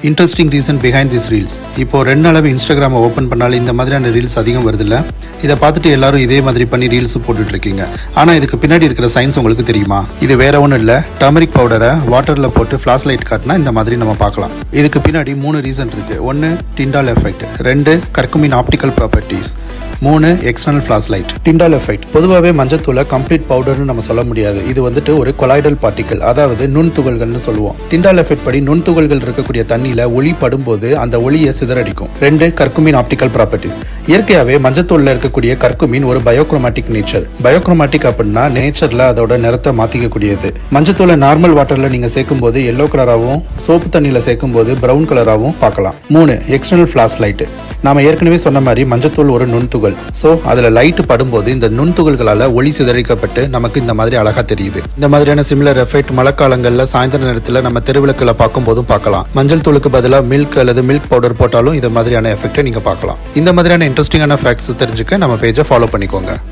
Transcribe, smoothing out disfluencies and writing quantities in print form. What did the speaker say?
Interesting reason behind this reels. இப்போ 2 நாளாவே இன்ஸ்டாகிராமை open பண்ணாலும் இந்த மாதிரியான ரீல்ஸ் அதிகம் வருதுல்ல. இதை பார்த்துட்டு எல்லாரும் இதே மாதிரி பண்ணி ரீல்ஸ் போட்டுட்டு இருக்கீங்க. ஆனால் இதுக்கு பின்னாடி இருக்கிற சயின்ஸ் உங்களுக்கு தெரியுமா? இது வேற ஒன்றும் இல்லை, டர்மரிக் பவுடரை வாட்டரில் போட்டு ஃப்ளாஷ் லைட் காட்டினா இந்த மாதிரி நம்ம பார்க்கலாம். இதுக்கு பின்னாடி 3 ரீசன் இருக்கு. 1 Tyndall effect, 2 curcumin optical properties, 3 external flash light. Tyndall effect பொதுவாகவே மஞ்சத்தூளை கம்ப்ளீட் பவுடர்னு நம்ம சொல்ல முடியாது. இது வந்துட்டு ஒரு கொலாய்டல் பார்ட்டிகல், அதாவது நுண்துகள்கள்னு சொல்லுவோம். டிண்டால் எஃபெக்ட் படி நுண்துகள்கள் இருக்கக்கூடிய தண்ணியில ஒளி படும்போது அந்த ஒளியை சிதறடிக்கும். 2 கர்குமின் ஆப்டிக்கல் ப்ராப்பர்ட்டிஸ். இயற்கையாகவே மஞ்சத்தூள்ல இருக்கக்கூடிய கர்குமின் ஒரு பயோக்ரோமேட்டிக் நேச்சர். பயோக்ரோமேட்டிக் அப்படின்னா நேச்சர்ல அதோட நிறத்தை மாத்திக்கக்கூடியது. மஞ்சத்தூளை நார்மல் வாட்டர்ல நீங்க சேர்க்கும் போது எல்லோ கலராகவும், சோப்பு தண்ணியில சேர்க்கும் போது பிரவுன் கலராகவும் பார்க்கலாம். 3 எக்ஸ்டர்னல் ஃபிளாஷ் லைட். நாம ஏற்கனவே சொன்ன மாதிரி மஞ்சத்தூள் ஒரு நுண்துகள். ஸோ அதுல லைட் படும்போது இந்த நுண்துகள்களால ஒளி சிதறிக்கப்பட்டு நமக்கு இந்த மாதிரி அழகா தெரியுது. இந்த மாதிரியான சிமிலர் எஃபெக்ட் மழைக்காலங்கள்ல சாயந்தர நேரத்துல நம்ம தெருவிளக்குல பார்க்கும் போதும் பார்க்கலாம். மஞ்சள் தூளுக்கு பதிலாக மில்க் அல்லது மில்க் பவுடர் போட்டாலும் இந்த மாதிரியான எஃபெக்டை நீங்க பார்க்கலாம். இந்த மாதிரியான இன்ட்ரெஸ்டிங்கான ஃபேக்ட்ஸ் தெரிஞ்சுக்க நம்ம பேஜை ஃபாலோ பண்ணிக்கோங்க.